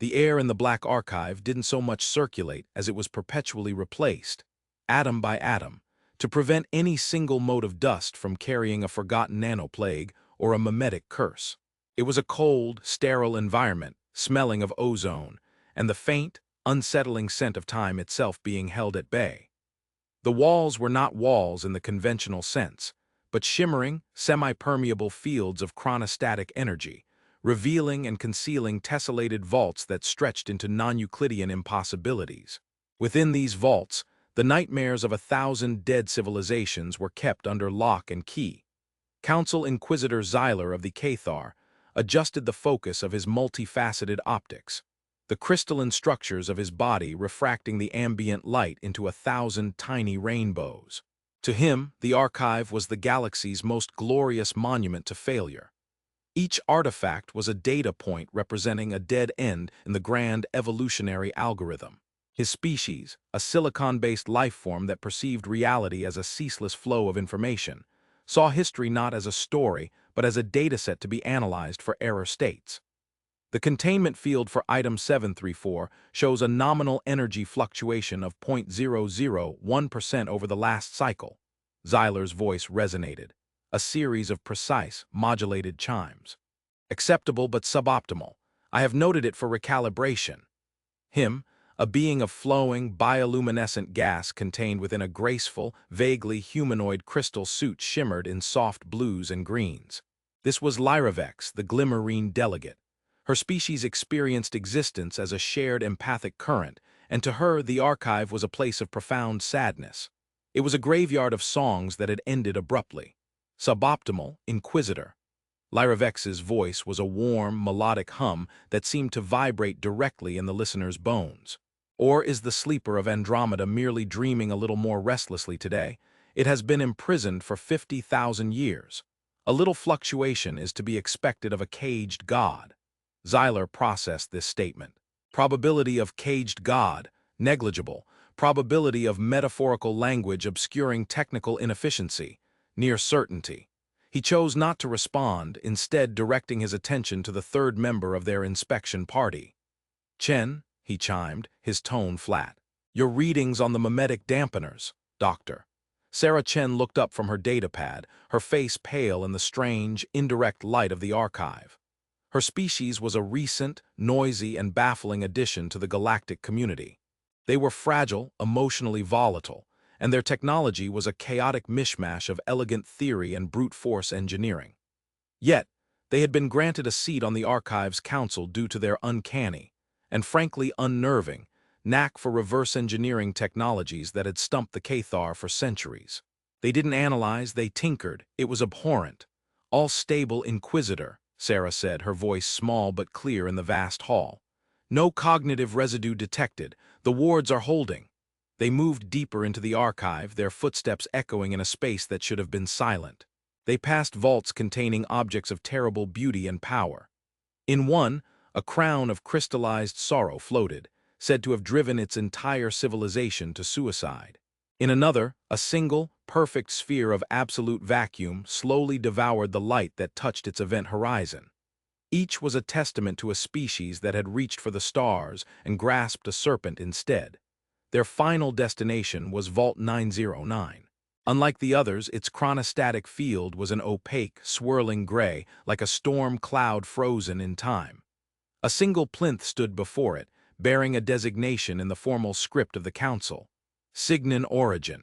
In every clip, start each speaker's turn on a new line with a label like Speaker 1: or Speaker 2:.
Speaker 1: The air in the black archive didn't so much circulate as it was perpetually replaced, atom by atom, to prevent any single mote of dust from carrying a forgotten nanoplague or a mimetic curse. It was a cold, sterile environment, smelling of ozone, and the faint, unsettling scent of time itself being held at bay. The walls were not walls in the conventional sense, but shimmering, semi-permeable fields of chronostatic energy, revealing and concealing tessellated vaults that stretched into non-Euclidean impossibilities. Within these vaults, the nightmares of 1,000 dead civilizations were kept under lock and key. Council Inquisitor Xyler of the Cathar adjusted the focus of his multifaceted optics, the crystalline structures of his body refracting the ambient light into 1,000 tiny rainbows. To him, the archive was the galaxy's most glorious monument to failure. Each artifact was a data point representing a dead end in the grand evolutionary algorithm. His species, a silicon-based life form that perceived reality as a ceaseless flow of information, saw history not as a story, but as a dataset to be analyzed for error states. The containment field for item 734 shows a nominal energy fluctuation of 0.001% over the last cycle. Xyler's voice resonated, a series of precise, modulated chimes. Acceptable but suboptimal. I have noted it for recalibration. Him, a being of flowing, bioluminescent gas contained within a graceful, vaguely humanoid crystal suit shimmered in soft blues and greens. This was Lyravex, the glimmerine delegate. Her species experienced existence as a shared empathic current, and to her the archive was a place of profound sadness. It was a graveyard of songs that had ended abruptly. Suboptimal, Inquisitor. Lyravex's voice was a warm, melodic hum that seemed to vibrate directly in the listener's bones. Or is the sleeper of Andromeda merely dreaming a little more restlessly today? It has been imprisoned for 50,000 years. A little fluctuation is to be expected of a caged god. Xyler processed this statement. Probability of caged god, negligible. Probability of metaphorical language obscuring technical inefficiency, near certainty. He chose not to respond, instead directing his attention to the third member of their inspection party. Chen, he chimed, his tone flat. Your readings on the mimetic dampeners, Doctor. Sarah Chen looked up from her datapad, her face pale in the strange, indirect light of the archive. Her species was a recent, noisy, and baffling addition to the galactic community. They were fragile, emotionally volatile, and their technology was a chaotic mishmash of elegant theory and brute force engineering. Yet, they had been granted a seat on the Archive's council due to their uncanny, and frankly unnerving, knack for reverse engineering technologies that had stumped the Cathar for centuries. They didn't analyze, they tinkered. It was abhorrent. All stable, Inquisitor, Sarah said, her voice small but clear in the vast hall. No cognitive residue detected. The wards are holding. They moved deeper into the archive, their footsteps echoing in a space that should have been silent. They passed vaults containing objects of terrible beauty and power. In one, a crown of crystallized sorrow floated, said to have driven its entire civilization to suicide. In another, a single, perfect sphere of absolute vacuum slowly devoured the light that touched its event horizon. Each was a testament to a species that had reached for the stars and grasped a serpent instead. Their final destination was Vault 909. Unlike the others, its chronostatic field was an opaque, swirling gray, like a storm cloud frozen in time. A single plinth stood before it, bearing a designation in the formal script of the Council. Signin origin.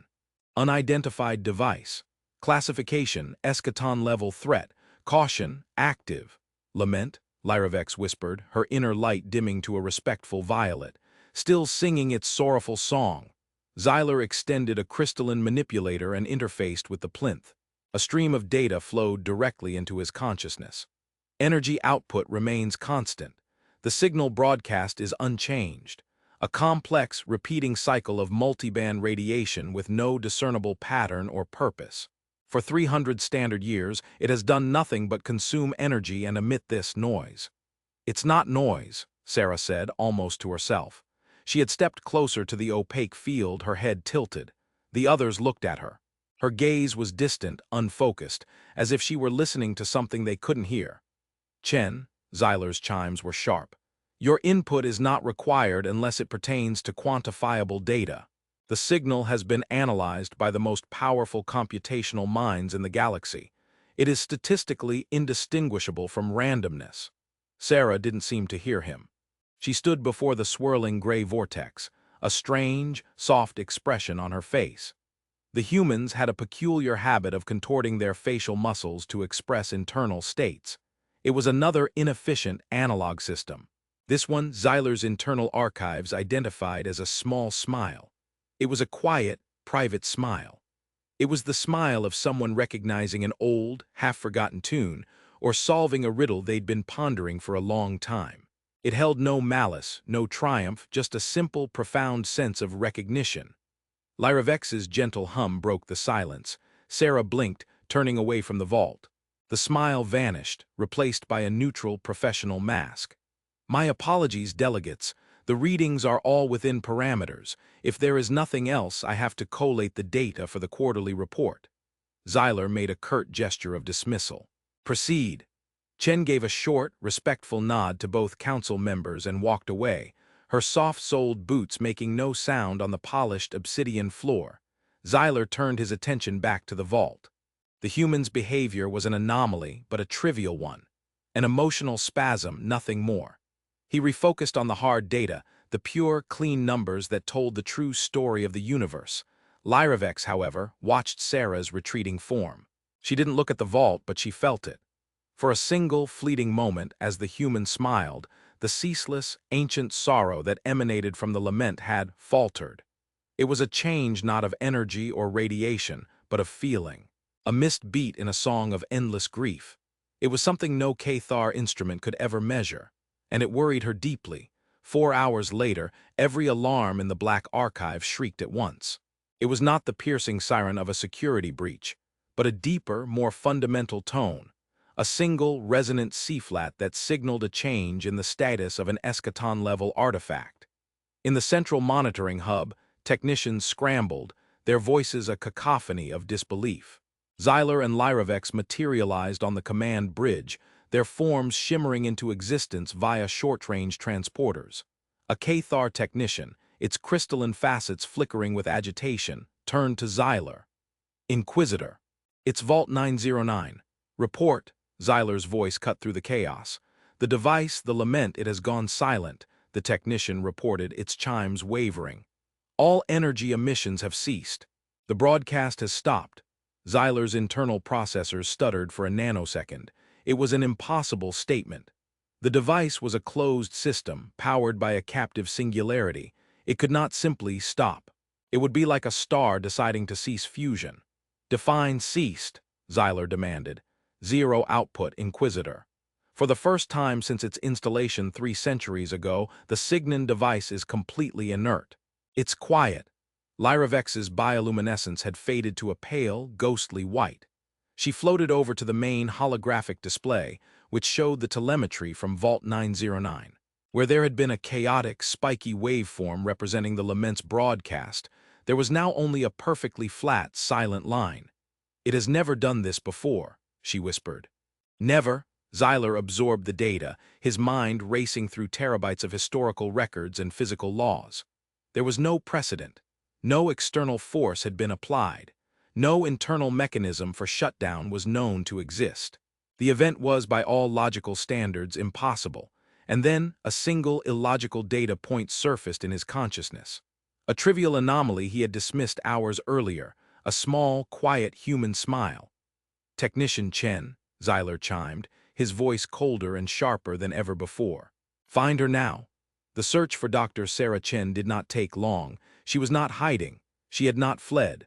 Speaker 1: Unidentified device. Classification, eschaton-level threat. Caution, active. Lament, Lyravex whispered, her inner light dimming to a respectful violet, still singing its sorrowful song. Xyler extended a crystalline manipulator and interfaced with the plinth. A stream of data flowed directly into his consciousness. Energy output remains constant. The signal broadcast is unchanged. A complex, repeating cycle of multiband radiation with no discernible pattern or purpose. For 300 standard years, it has done nothing but consume energy and emit this noise. It's not noise, Sarah said, almost to herself. She had stepped closer to the opaque field, her head tilted. The others looked at her. Her gaze was distant, unfocused, as if she were listening to something they couldn't hear. Chen, Xyler's chimes were sharp. Your input is not required unless it pertains to quantifiable data. The signal has been analyzed by the most powerful computational minds in the galaxy. It is statistically indistinguishable from randomness. Sarah didn't seem to hear him. She stood before the swirling gray vortex, a strange, soft expression on her face. The humans had a peculiar habit of contorting their facial muscles to express internal states. It was another inefficient analog system. This one, Zyler's internal archives identified as a small smile. It was a quiet, private smile. It was the smile of someone recognizing an old, half-forgotten tune or solving a riddle they'd been pondering for a long time. It held no malice, no triumph, just a simple, profound sense of recognition. Lyravex's gentle hum broke the silence. Sarah blinked, turning away from the vault. The smile vanished, replaced by a neutral, professional mask. My apologies, delegates. The readings are all within parameters. If there is nothing else, I have to collate the data for the quarterly report. Zyler made a curt gesture of dismissal. Proceed. Chen gave a short, respectful nod to both council members and walked away, her soft-soled boots making no sound on the polished obsidian floor. Zyler turned his attention back to the vault. The human's behavior was an anomaly, but a trivial one. An emotional spasm, nothing more. He refocused on the hard data, the pure, clean numbers that told the true story of the universe. Lyravex, however, watched Sarah's retreating form. She didn't look at the vault, but she felt it. For a single, fleeting moment, as the human smiled, the ceaseless, ancient sorrow that emanated from the lament had faltered. It was a change not of energy or radiation, but of feeling. A missed beat in a song of endless grief. It was something no Cathar instrument could ever measure, and it worried her deeply. 4 hours later, every alarm in the Black Archive shrieked at once. It was not the piercing siren of a security breach, but a deeper, more fundamental tone. A single, resonant C-flat that signaled a change in the status of an eschaton-level artifact. In the central monitoring hub, technicians scrambled, their voices a cacophony of disbelief. Zyler and Lyravex materialized on the command bridge, their forms shimmering into existence via short-range transporters. A Cathar technician, its crystalline facets flickering with agitation, turned to Zyler. Inquisitor. It's Vault 909. Report. Zyler's voice cut through the chaos. The device, the lament, it has gone silent, the technician reported, its chimes wavering. All energy emissions have ceased. The broadcast has stopped. Zyler's internal processors stuttered for a nanosecond. It was an impossible statement. The device was a closed system, powered by a captive singularity. It could not simply stop. It would be like a star deciding to cease fusion. Define ceased, Zyler demanded. Zero output, Inquisitor. For the first time since its installation 3 centuries ago, the Signan device is completely inert. It's quiet. Lyravex's bioluminescence had faded to a pale, ghostly white. She floated over to the main holographic display, which showed the telemetry from Vault 909. Where there had been a chaotic, spiky waveform representing the lament's broadcast, there was now only a perfectly flat, silent line. It has never done this before, she whispered. Never. Zyler absorbed the data, his mind racing through terabytes of historical records and physical laws. There was no precedent. No external force had been applied. No internal mechanism for shutdown was known to exist. The event was, by all logical standards, impossible. And then, a single illogical data point surfaced in his consciousness. A trivial anomaly he had dismissed hours earlier, a small, quiet human smile. Technician Chen, Zyler chimed, his voice colder and sharper than ever before. Find her now. The search for Dr. Sarah Chen did not take long. She was not hiding. She had not fled.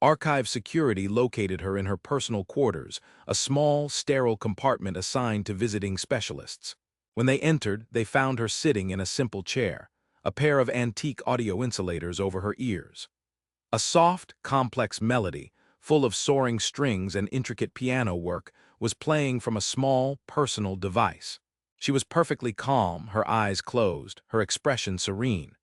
Speaker 1: Archive security located her in her personal quarters, a small, sterile compartment assigned to visiting specialists. When they entered, they found her sitting in a simple chair, a pair of antique audio insulators over her ears. A soft, complex melody, full of soaring strings and intricate piano work, was playing from a small, personal device. She was perfectly calm, her eyes closed, her expression serene.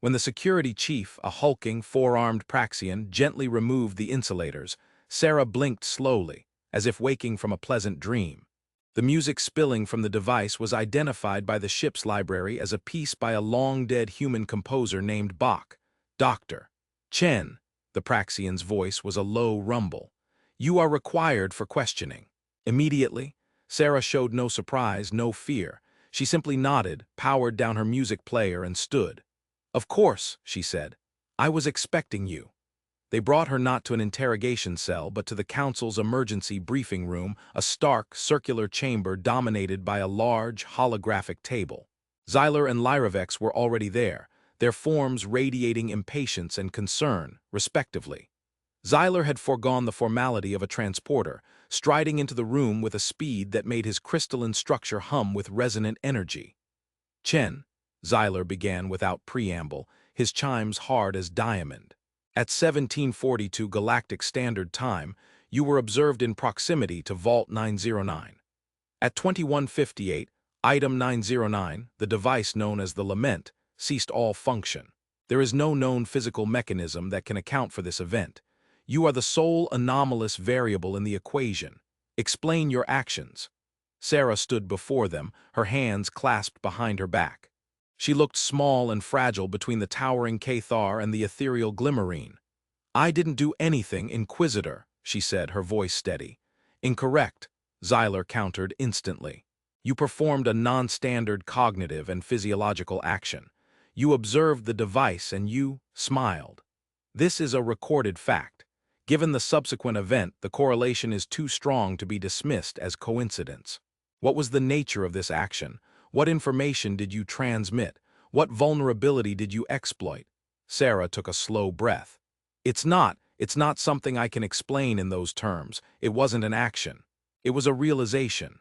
Speaker 1: When the security chief, a hulking, four-armed Praxian, gently removed the insulators, Sarah blinked slowly, as if waking from a pleasant dream. The music spilling from the device was identified by the ship's library as a piece by a long-dead human composer named Bach. Dr. Chen, the Praxian's voice was a low rumble. You are required for questioning. Immediately, Sarah showed no surprise, no fear. She simply nodded, powered down her music player, and stood. Of course, she said. I was expecting you. They brought her not to an interrogation cell, but to the council's emergency briefing room, a stark, circular chamber dominated by a large, holographic table. Xyler and Lyravex were already there, their forms radiating impatience and concern, respectively. Xyler had foregone the formality of a transporter, striding into the room with a speed that made his crystalline structure hum with resonant energy. Chen, Xyler began without preamble, his chimes hard as diamond. At 1742 Galactic Standard Time, you were observed in proximity to Vault 909. At 2158, Item 909, the device known as the Lament, ceased all function. There is no known physical mechanism that can account for this event. You are the sole anomalous variable in the equation. Explain your actions. Sarah stood before them, her hands clasped behind her back. She looked small and fragile between the towering Cathar and the ethereal Glimmerine. I didn't do anything, Inquisitor, she said, her voice steady. Incorrect, Xyler countered instantly. You performed a non-standard cognitive and physiological action. You observed the device and you smiled. This is a recorded fact. Given the subsequent event, the correlation is too strong to be dismissed as coincidence. What was the nature of this action? What information did you transmit? What vulnerability did you exploit? Sarah took a slow breath. It's not something I can explain in those terms. It wasn't an action. It was a realization.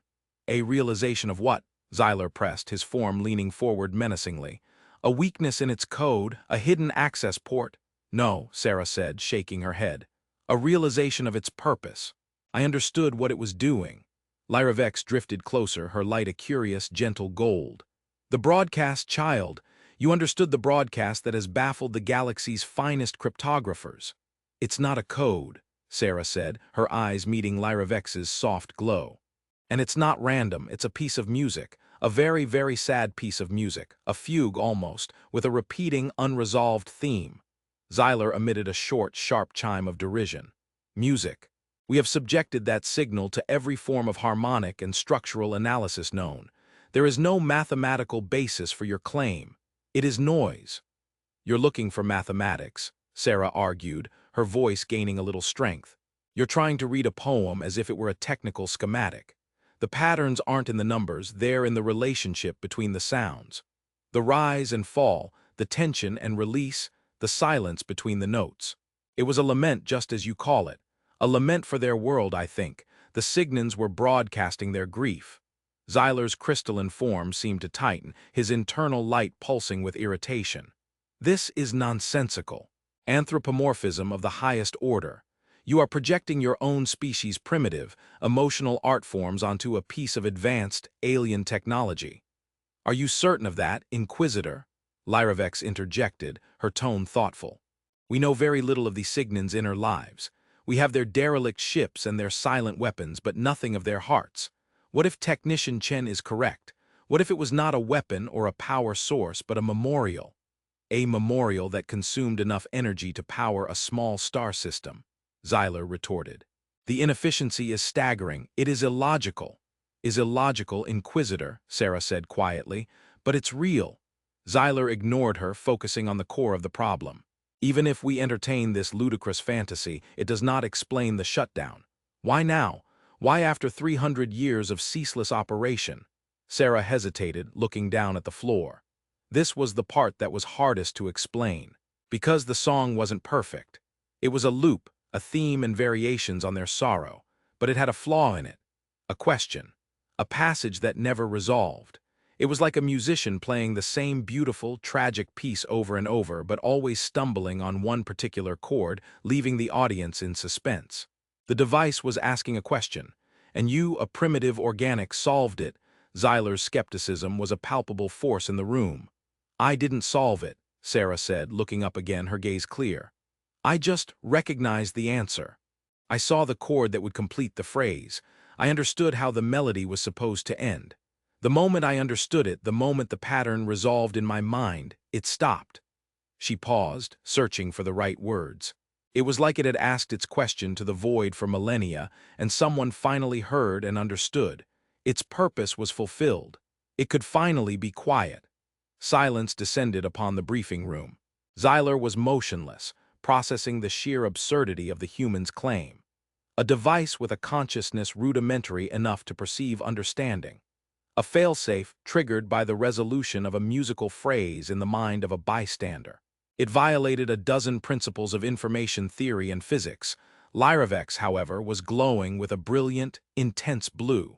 Speaker 1: A realization of what? Xyler pressed, his form leaning forward menacingly. A weakness in its code, a hidden access port. No, Sarah said, shaking her head. A realization of its purpose. I understood what it was doing. Lyravex drifted closer, her light a curious, gentle gold. The broadcast, child. You understood the broadcast that has baffled the galaxy's finest cryptographers. It's not a code, Sarah said, her eyes meeting Lyravex's soft glow. And it's not random, it's a piece of music, a very, very sad piece of music, a fugue almost, with a repeating, unresolved theme. Xyler emitted a short, sharp chime of derision. Music. We have subjected that signal to every form of harmonic and structural analysis known. There is no mathematical basis for your claim. It is noise. You're looking for mathematics, Sarah argued, her voice gaining a little strength. You're trying to read a poem as if it were a technical schematic. The patterns aren't in the numbers, they're in the relationship between the sounds. The rise and fall, the tension and release, the silence between the notes. It was a lament just as you call it. A lament for their world, I think. The Signans were broadcasting their grief. Xyler's crystalline form seemed to tighten, his internal light pulsing with irritation. This is nonsensical. Anthropomorphism of the highest order. You are projecting your own species' primitive, emotional art forms onto a piece of advanced, alien technology. Are you certain of that, Inquisitor? Lyravex interjected, her tone thoughtful. We know very little of the Signans' inner lives. We have their derelict ships and their silent weapons, but nothing of their hearts. What if Technician Chen is correct? What if it was not a weapon or a power source, but a memorial? A memorial that consumed enough energy to power a small star system, Xyler retorted. The inefficiency is staggering. It is illogical. Is illogical, Inquisitor, Sarah said quietly, but it's real. Xyler ignored her, focusing on the core of the problem. Even if we entertain this ludicrous fantasy, it does not explain the shutdown. Why now? Why after 300 years of ceaseless operation? Sarah hesitated, looking down at the floor. This was the part that was hardest to explain. Because the song wasn't perfect. It was a loop, a theme and variations on their sorrow, but it had a flaw in it. A question. A passage that never resolved. It was like a musician playing the same beautiful, tragic piece over and over, but always stumbling on one particular chord, leaving the audience in suspense. The device was asking a question, and you, a primitive organic, solved it. Xyler's skepticism was a palpable force in the room. I didn't solve it, Sarah said, looking up again, her gaze clear. I just recognized the answer. I saw the chord that would complete the phrase. I understood how the melody was supposed to end. The moment I understood it, the moment the pattern resolved in my mind, it stopped. She paused, searching for the right words. It was like it had asked its question to the void for millennia, and someone finally heard and understood. Its purpose was fulfilled. It could finally be quiet. Silence descended upon the briefing room. Xyler was motionless, processing the sheer absurdity of the human's claim. A device with a consciousness rudimentary enough to perceive understanding. A failsafe triggered by the resolution of a musical phrase in the mind of a bystander. It violated a dozen principles of information theory and physics. Lyravex, however, was glowing with a brilliant, intense blue.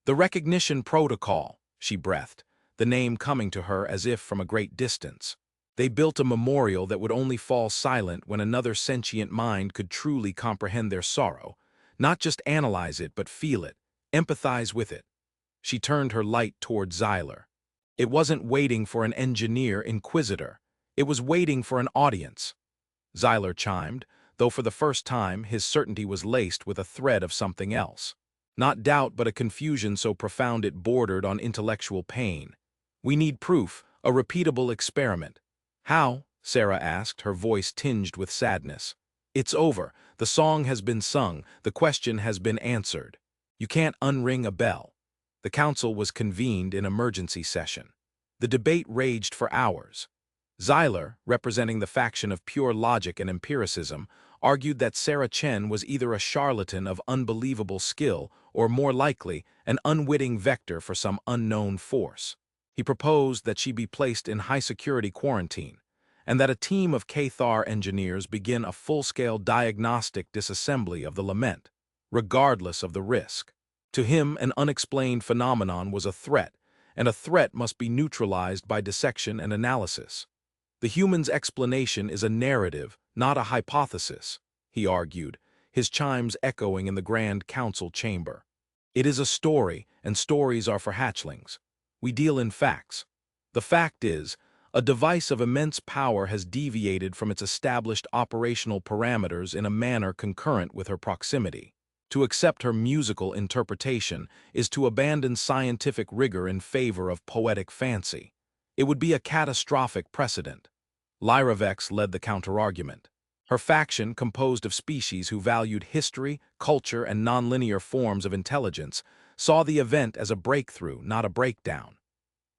Speaker 1: The recognition protocol, she breathed, the name coming to her as if from a great distance. They built a memorial that would only fall silent when another sentient mind could truly comprehend their sorrow, not just analyze it but feel it, empathize with it. She turned her light toward Xyler. It wasn't waiting for an engineer inquisitor. It was waiting for an audience. Xyler chimed, though for the first time his certainty was laced with a thread of something else. Not doubt, but a confusion so profound it bordered on intellectual pain. We need proof, a repeatable experiment. How? Sarah asked, her voice tinged with sadness. It's over. The song has been sung. The question has been answered. You can't unring a bell. The council was convened in emergency session. The debate raged for hours. Xyler, representing the faction of pure logic and empiricism, argued that Sarah Chen was either a charlatan of unbelievable skill or, more likely, an unwitting vector for some unknown force. He proposed that she be placed in high-security quarantine, and that a team of Cathar engineers begin a full-scale diagnostic disassembly of the Lament, regardless of the risk. To him, an unexplained phenomenon was a threat, and a threat must be neutralized by dissection and analysis. The human's explanation is a narrative, not a hypothesis, he argued, his chimes echoing in the Grand Council chamber. It is a story, and stories are for hatchlings. We deal in facts. The fact is, a device of immense power has deviated from its established operational parameters in a manner concurrent with her proximity. To accept her musical interpretation is to abandon scientific rigor in favor of poetic fancy. It would be a catastrophic precedent. Lyravex led the counterargument. Her faction, composed of species who valued history, culture, and nonlinear forms of intelligence, saw the event as a breakthrough, not a breakdown.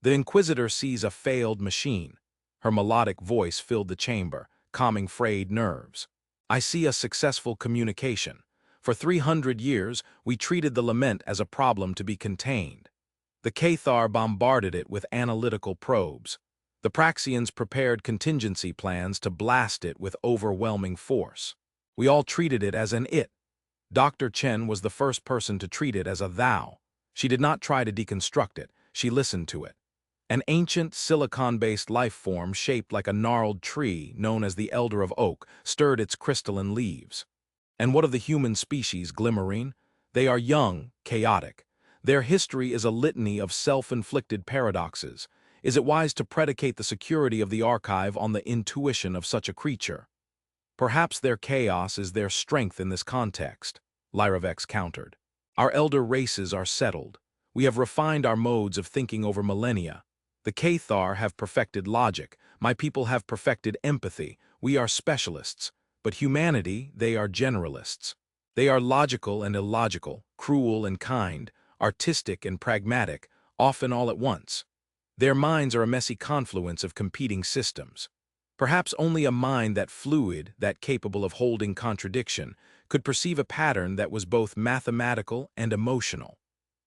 Speaker 1: The Inquisitor sees a failed machine. Her melodic voice filled the chamber, calming frayed nerves. I see a successful communication. For 300 years, we treated the Lament as a problem to be contained. The Cathar bombarded it with analytical probes. The Praxians prepared contingency plans to blast it with overwhelming force. We all treated it as an it. Dr. Chen was the first person to treat it as a thou. She did not try to deconstruct it, she listened to it. An ancient, silicon-based life form shaped like a gnarled tree known as the Elder of Oak stirred its crystalline leaves. And what of the human species, Glimmerine? They are young, chaotic. Their history is a litany of self-inflicted paradoxes. Is it wise to predicate the security of the archive on the intuition of such a creature? Perhaps their chaos is their strength in this context, Lyravex countered. Our elder races are settled. We have refined our modes of thinking over millennia. The Cathar have perfected logic. My people have perfected empathy. We are specialists. But humanity, they are generalists. They are logical and illogical, cruel and kind, artistic and pragmatic, often all at once. Their minds are a messy confluence of competing systems. Perhaps only a mind that fluid, that capable of holding contradiction, could perceive a pattern that was both mathematical and emotional.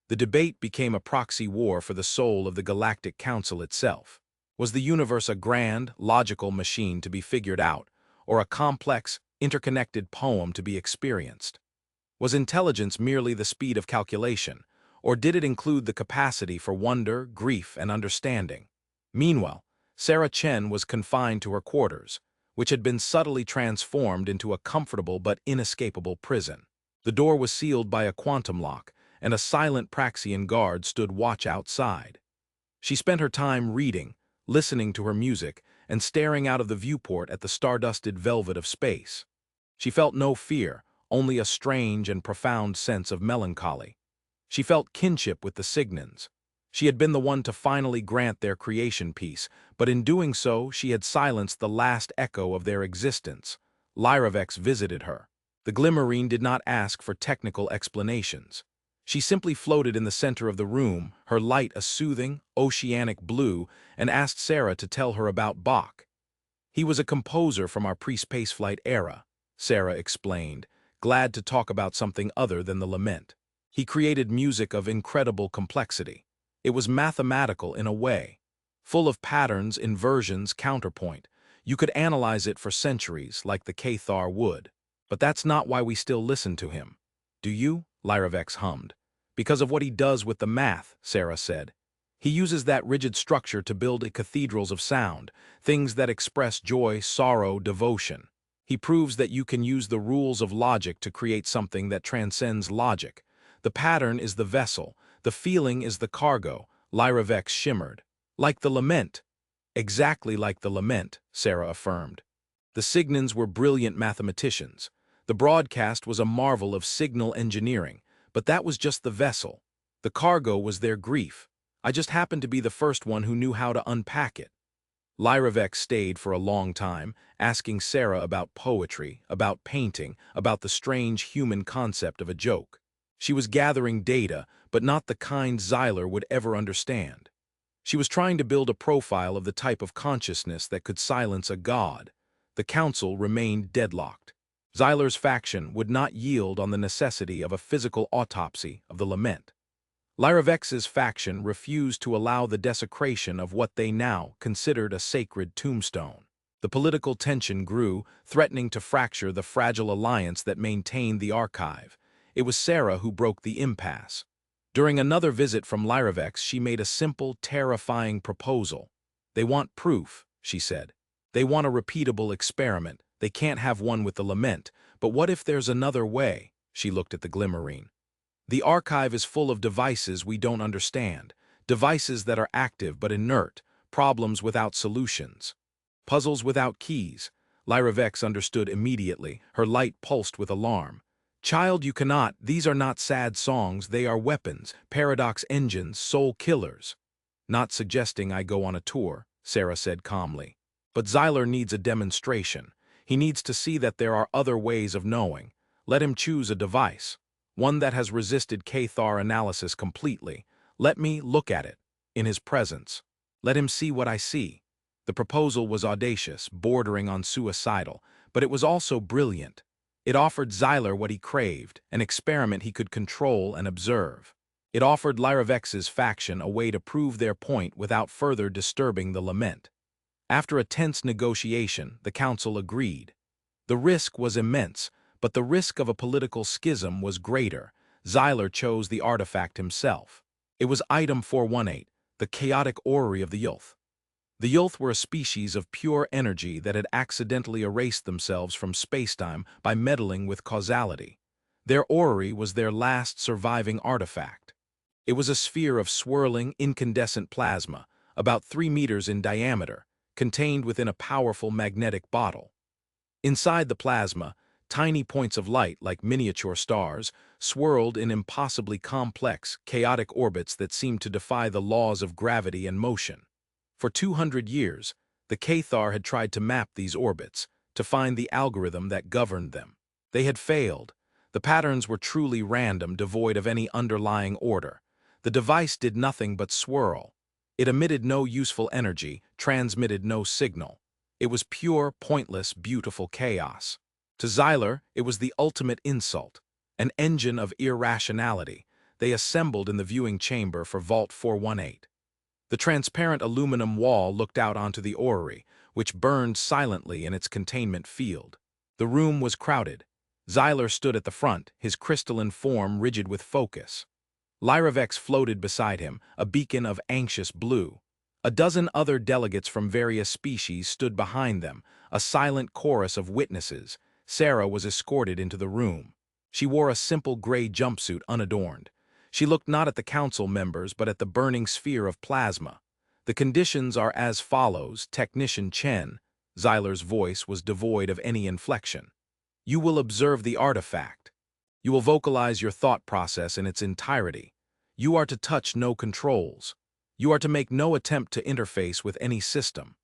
Speaker 1: The debate became a proxy war for the soul of the Galactic Council itself. Was the universe a grand, logical machine to be figured out, or a complex, interconnected poem to be experienced? Was intelligence merely the speed of calculation, or did it include the capacity for wonder, grief, and understanding? Meanwhile, Sarah Chen was confined to her quarters, which had been subtly transformed into a comfortable but inescapable prison. The door was sealed by a quantum lock, and a silent Praxian guard stood watch outside. She spent her time reading, listening to her music, and staring out of the viewport at the stardusted velvet of space. She felt no fear, only a strange and profound sense of melancholy. She felt kinship with the Signans. She had been the one to finally grant their creation peace, but in doing so she had silenced the last echo of their existence. Lyravex visited her. The Glimmerine did not ask for technical explanations. She simply floated in the center of the room, her light a soothing, oceanic blue, and asked Sarah to tell her about Bach. "He was a composer from our pre-spaceflight era," Sarah explained, glad to talk about something other than the Lament. "He created music of incredible complexity. It was mathematical in a way, full of patterns, inversions, counterpoint. You could analyze it for centuries, like the Cathar would. But that's not why we still listen to him." "Do you?" Lyravex hummed. "Because of what he does with the math," Sarah said. "He uses that rigid structure to build cathedrals of sound, things that express joy, sorrow, devotion. He proves that you can use the rules of logic to create something that transcends logic. The pattern is the vessel, the feeling is the cargo," Lyravex shimmered. "Like the Lament." "Exactly like the Lament," Sarah affirmed. The Signans were brilliant mathematicians. The broadcast was a marvel of signal engineering, but that was just the vessel. The cargo was their grief. I just happened to be the first one who knew how to unpack it. Lyravex stayed for a long time, asking Sarah about poetry, about painting, about the strange human concept of a joke. She was gathering data, but not the kind Xyler would ever understand. She was trying to build a profile of the type of consciousness that could silence a god. The council remained deadlocked. Xyler's faction would not yield on the necessity of a physical autopsy of the Lament. Lyravex's faction refused to allow the desecration of what they now considered a sacred tombstone. The political tension grew, threatening to fracture the fragile alliance that maintained the archive. It was Sarah who broke the impasse. During another visit from Lyravex, she made a simple, terrifying proposal. "They want proof," she said. "They want a repeatable experiment. They can't have one with the Lament, but what if there's another way?" She looked at the Glimmerine. "The archive is full of devices we don't understand, devices that are active but inert, problems without solutions. Puzzles without keys." Lyravex understood immediately, her light pulsed with alarm. "Child, you cannot, these are not sad songs, they are weapons, paradox engines, soul killers." "Not suggesting I go on a tour," Sarah said calmly. "But Xyler needs a demonstration. He needs to see that there are other ways of knowing. Let him choose a device. One that has resisted Cathar analysis completely. Let me look at it, in his presence. Let him see what I see." The proposal was audacious, bordering on suicidal, but it was also brilliant. It offered Xyler what he craved, an experiment he could control and observe. It offered Lyravex's faction a way to prove their point without further disturbing the Lament. After a tense negotiation, the council agreed. The risk was immense, but the risk of a political schism was greater. Xyler chose the artifact himself. It was Item 418, the chaotic orrery of the Yulth. The Yulth were a species of pure energy that had accidentally erased themselves from spacetime by meddling with causality. Their orrery was their last surviving artifact. It was a sphere of swirling, incandescent plasma, about 3 meters in diameter, contained within a powerful magnetic bottle. Inside the plasma, tiny points of light, like miniature stars, swirled in impossibly complex, chaotic orbits that seemed to defy the laws of gravity and motion. For 200 years, the Cathar had tried to map these orbits, to find the algorithm that governed them. They had failed. The patterns were truly random, devoid of any underlying order. The device did nothing but swirl. It emitted no useful energy, transmitted no signal. It was pure, pointless, beautiful chaos. To Xyler, it was the ultimate insult, an engine of irrationality. They assembled in the viewing chamber for Vault 418. The transparent aluminum wall looked out onto the orrery, which burned silently in its containment field. The room was crowded. Xyler stood at the front, his crystalline form rigid with focus. Lyravex floated beside him, a beacon of anxious blue. A dozen other delegates from various species stood behind them, a silent chorus of witnesses. Sarah was escorted into the room. She wore a simple gray jumpsuit unadorned. She looked not at the council members but at the burning sphere of plasma. "The conditions are as follows, Technician Chen." Xyler's voice was devoid of any inflection. You will observe the artifact. You will vocalize your thought process in its entirety. You are to touch no controls. You are to make no attempt to interface with any system.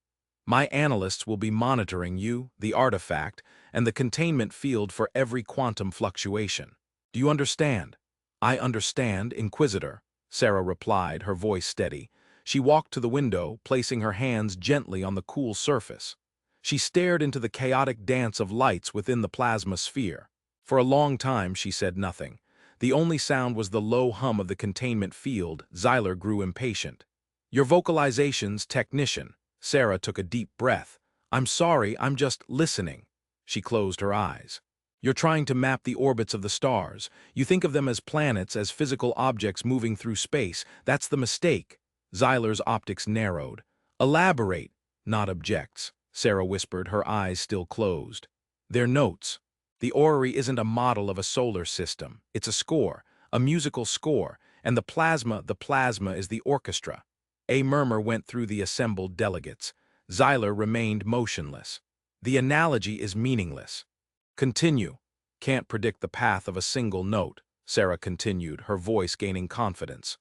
Speaker 1: My analysts will be monitoring you, the artifact, and the containment field for every quantum fluctuation. Do you understand? I understand, Inquisitor, Sarah replied, her voice steady. She walked to the window, placing her hands gently on the cool surface. She stared into the chaotic dance of lights within the plasma sphere. For a long time she said nothing. The only sound was the low hum of the containment field. Xyler grew impatient. Your vocalizations, technician. Sarah took a deep breath. I'm sorry, I'm just listening. She closed her eyes. You're trying to map the orbits of the stars. You think of them as planets, as physical objects moving through space. That's the mistake. Xyler's optics narrowed. Elaborate, not objects, Sarah whispered, her eyes still closed. They're notes. The orrery isn't a model of a solar system. It's a score, a musical score, and the plasma is the orchestra. A murmur went through the assembled delegates. Xyler remained motionless. The analogy is meaningless. Continue. Can't predict the path of a single note, Sarah continued, her voice gaining confidence.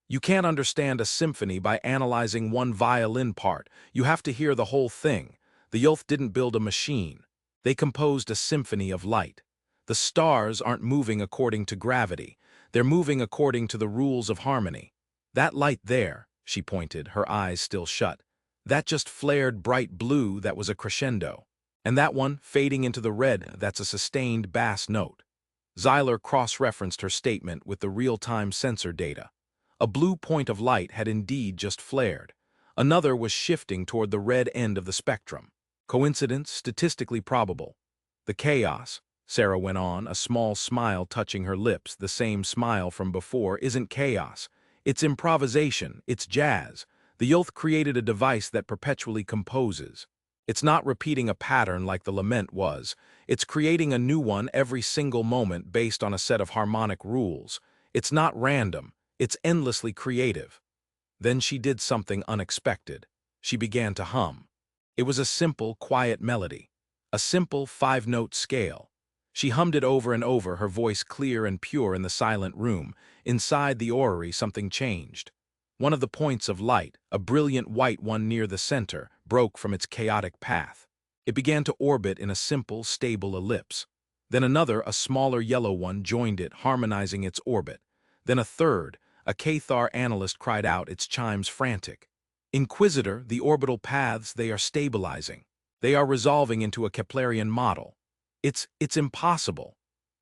Speaker 1: You can't understand a symphony by analyzing one violin part. You have to hear the whole thing. The Yolth didn't build a machine. They composed a symphony of light. The stars aren't moving according to gravity. They're moving according to the rules of harmony. That light there, she pointed, her eyes still shut, that just flared bright blue, that was a crescendo. And that one, fading into the red, that's a sustained bass note. Xyler cross-referenced her statement with the real-time sensor data. A blue point of light had indeed just flared. Another was shifting toward the red end of the spectrum. Coincidence? Statistically probable. The chaos, Sarah went on, a small smile touching her lips, the same smile from before, isn't chaos. It's improvisation, it's jazz. The Yolth created a device that perpetually composes. It's not repeating a pattern like the Lament was. It's creating a new one every single moment based on a set of harmonic rules. It's not random, it's endlessly creative. Then she did something unexpected. She began to hum. It was a simple, quiet melody. A simple five-note scale. She hummed it over and over, her voice clear and pure in the silent room. Inside the orrery, something changed. One of the points of light, a brilliant white one near the center, broke from its chaotic path. It began to orbit in a simple, stable ellipse. Then another, a smaller yellow one, joined it, harmonizing its orbit. Then a third, a Cathar analyst cried out, its chimes frantic. Inquisitor, the orbital paths, they are stabilizing. They are resolving into a Keplerian model. It's impossible.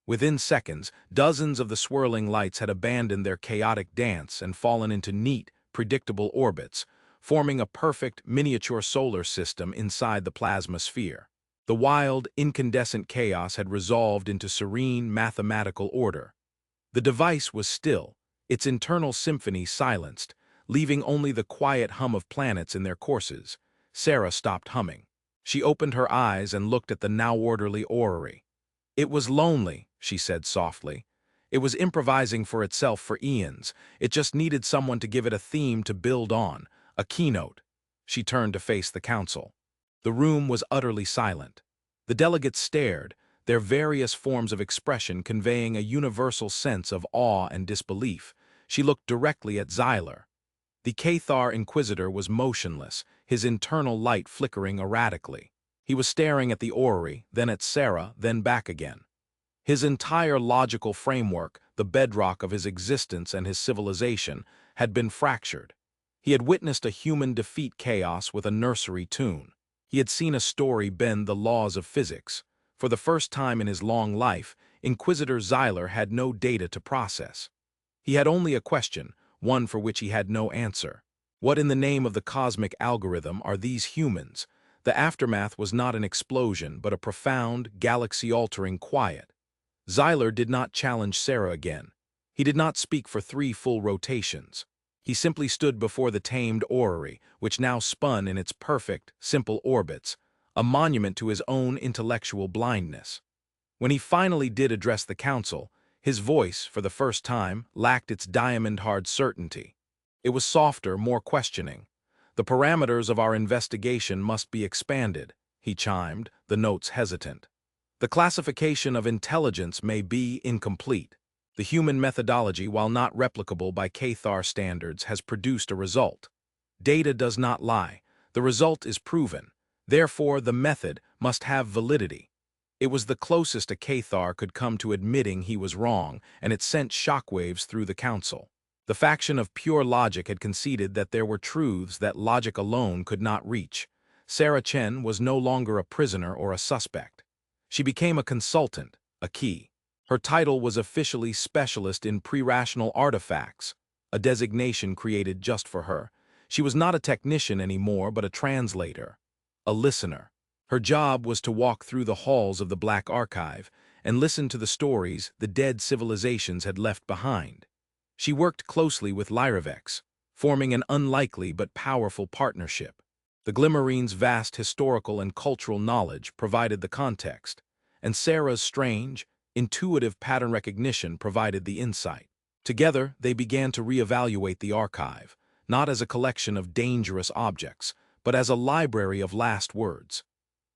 Speaker 1: Within seconds, dozens of the swirling lights had abandoned their chaotic dance and fallen into neat, predictable orbits, forming a perfect, miniature solar system inside the plasma sphere. The wild, incandescent chaos had resolved into serene, mathematical order. The device was still, its internal symphony silenced, leaving only the quiet hum of planets in their courses. Sarah stopped humming. She opened her eyes and looked at the now orderly orrery. It was lonely, she said softly. It was improvising for itself for eons. It just needed someone to give it a theme to build on, a keynote. She turned to face the council. The room was utterly silent. The delegates stared, their various forms of expression conveying a universal sense of awe and disbelief. She looked directly at Xyler. The Cathar Inquisitor was motionless, his internal light flickering erratically. He was staring at the orrery, then at Sarah, then back again. His entire logical framework, the bedrock of his existence and his civilization, had been fractured. He had witnessed a human defeat chaos with a nursery tune. He had seen a story bend the laws of physics. For the first time in his long life, Inquisitor Xyler had no data to process. He had only a question, one for which he had no answer. What in the name of the cosmic algorithm are these humans? The aftermath was not an explosion, but a profound, galaxy-altering quiet. Xyler did not challenge Sarah again. He did not speak for 3 full rotations. He simply stood before the tamed orrery, which now spun in its perfect, simple orbits, a monument to his own intellectual blindness. When he finally did address the council, his voice, for the first time, lacked its diamond-hard certainty. It was softer, more questioning. The parameters of our investigation must be expanded, he chimed, the notes hesitant. The classification of intelligence may be incomplete. The human methodology, while not replicable by Cathar standards, has produced a result. Data does not lie. The result is proven. Therefore, the method must have validity. It was the closest a Cathar could come to admitting he was wrong, and it sent shockwaves through the council. The faction of pure logic had conceded that there were truths that logic alone could not reach. Sarah Chen was no longer a prisoner or a suspect. She became a consultant, a key. Her title was officially Specialist in Pre-Rational Artifacts, a designation created just for her. She was not a technician anymore, but a translator, a listener. Her job was to walk through the halls of the Black Archive and listen to the stories the dead civilizations had left behind. She worked closely with Lyravex, forming an unlikely but powerful partnership. The Glimmerine's vast historical and cultural knowledge provided the context, and Sarah's strange, intuitive pattern recognition provided the insight. Together, they began to reevaluate the archive, not as a collection of dangerous objects, but as a library of last words.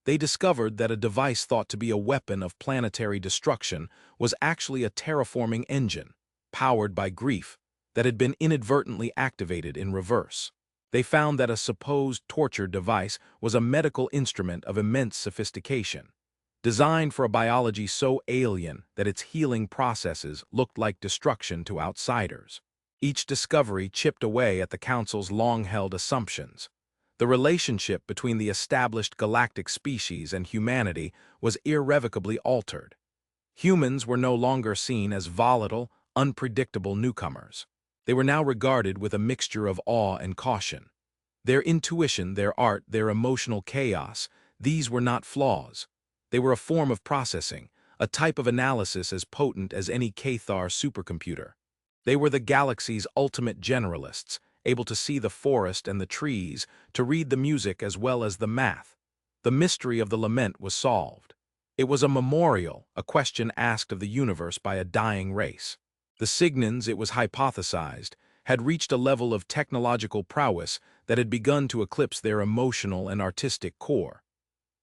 Speaker 1: They discovered that a device thought to be a weapon of planetary destruction was actually a terraforming engine, powered by grief, that had been inadvertently activated in reverse. They found that a supposed torture device was a medical instrument of immense sophistication, designed for a biology so alien that its healing processes looked like destruction to outsiders. Each discovery chipped away at the Council's long-held assumptions. The relationship between the established galactic species and humanity was irrevocably altered. Humans were no longer seen as volatile, unpredictable newcomers. They were now regarded with a mixture of awe and caution. Their intuition, their art, their emotional chaos, these were not flaws. They were a form of processing, a type of analysis as potent as any Cathar supercomputer. They were the galaxy's ultimate generalists, able to see the forest and the trees, to read the music as well as the math. The mystery of the Lament was solved. It was a memorial, a question asked of the universe by a dying race. The Signans, it was hypothesized, had reached a level of technological prowess that had begun to eclipse their emotional and artistic core.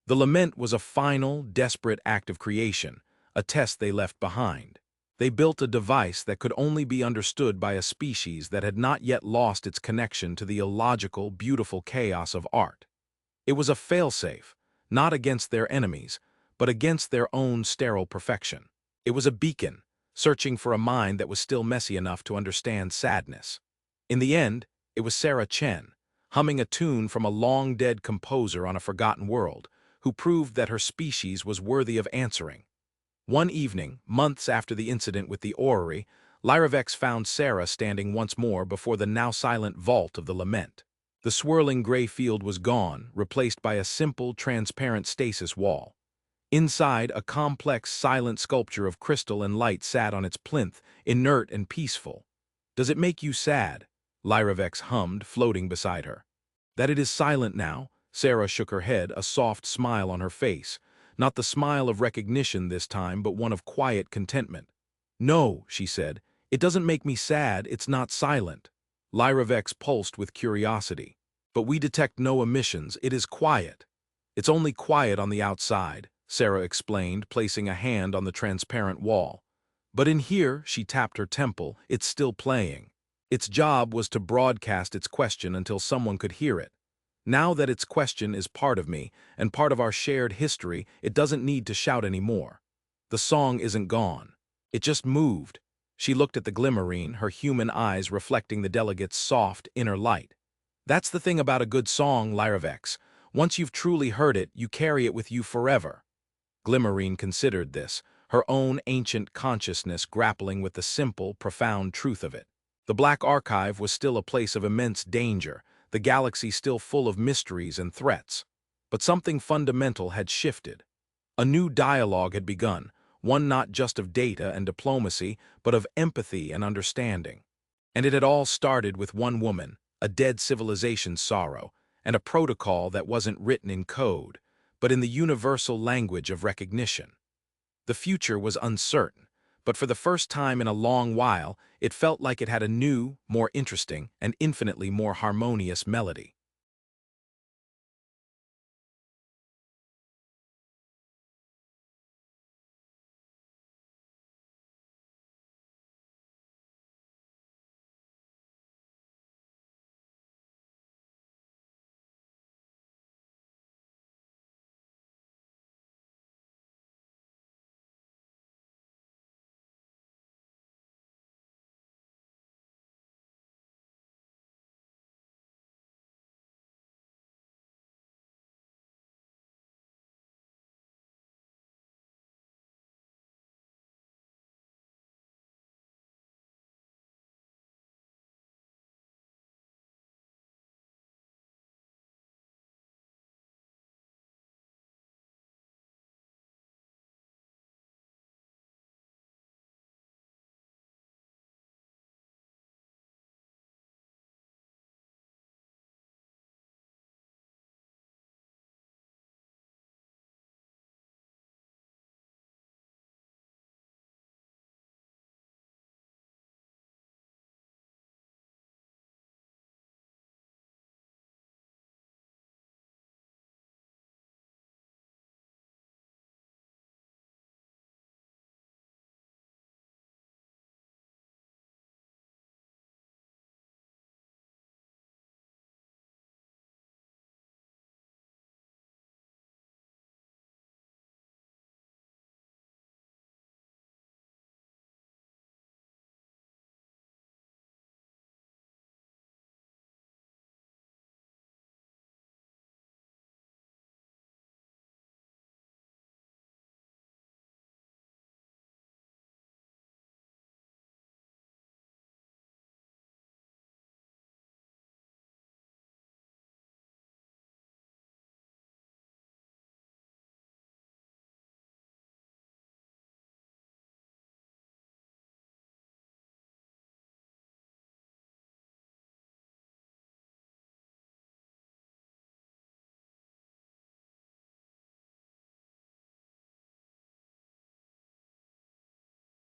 Speaker 1: The Lament was a final, desperate act of creation, a test they left behind. They built a device that could only be understood by a species that had not yet lost its connection to the illogical, beautiful chaos of art. It was a failsafe, not against their enemies, but against their own sterile perfection. It was a beacon, searching for a mind that was still messy enough to understand sadness. In the end, it was Sarah Chen, humming a tune from a long-dead composer on a forgotten world, who proved that her species was worthy of answering. One evening, months after the incident with the orrery, Lyravex found Sarah standing once more before the now-silent vault of the Lament. The swirling gray field was gone, replaced by a simple, transparent stasis wall. Inside, a complex, silent sculpture of crystal and light sat on its plinth, inert and peaceful. "Does it make you sad?" Lyravex hummed, floating beside her. "That it is silent now?" Sarah shook her head, a soft smile on her face. Not the smile of recognition this time, but one of quiet contentment. "No," she said, "it doesn't make me sad, it's not silent." Lyravex pulsed with curiosity. "But we detect no emissions, it is quiet." "It's only quiet on the outside," Sarah explained, placing a hand on the transparent wall. "But in here," she tapped her temple, "it's still playing." Its job was to broadcast its question until someone could hear it. Now that its question is part of me, and part of our shared history, it doesn't need to shout anymore. The song isn't gone. It just moved. She looked at the Glimmerine, her human eyes reflecting the delegate's soft, inner light. "That's the thing about a good song, Lyravex. Once you've truly heard it, you carry it with you forever." Glimmerine considered this, her own ancient consciousness grappling with the simple, profound truth of it. The Black Archive was still a place of immense danger, the galaxy still full of mysteries and threats. But something fundamental had shifted. A new dialogue had begun, one not just of data and diplomacy, but of empathy and understanding. And it had all started with one woman, a dead civilization's sorrow, and a protocol that wasn't written in code, but in the universal language of recognition. The future was uncertain, but for the first time in a long while, it felt like it had a new, more interesting, and infinitely more harmonious melody.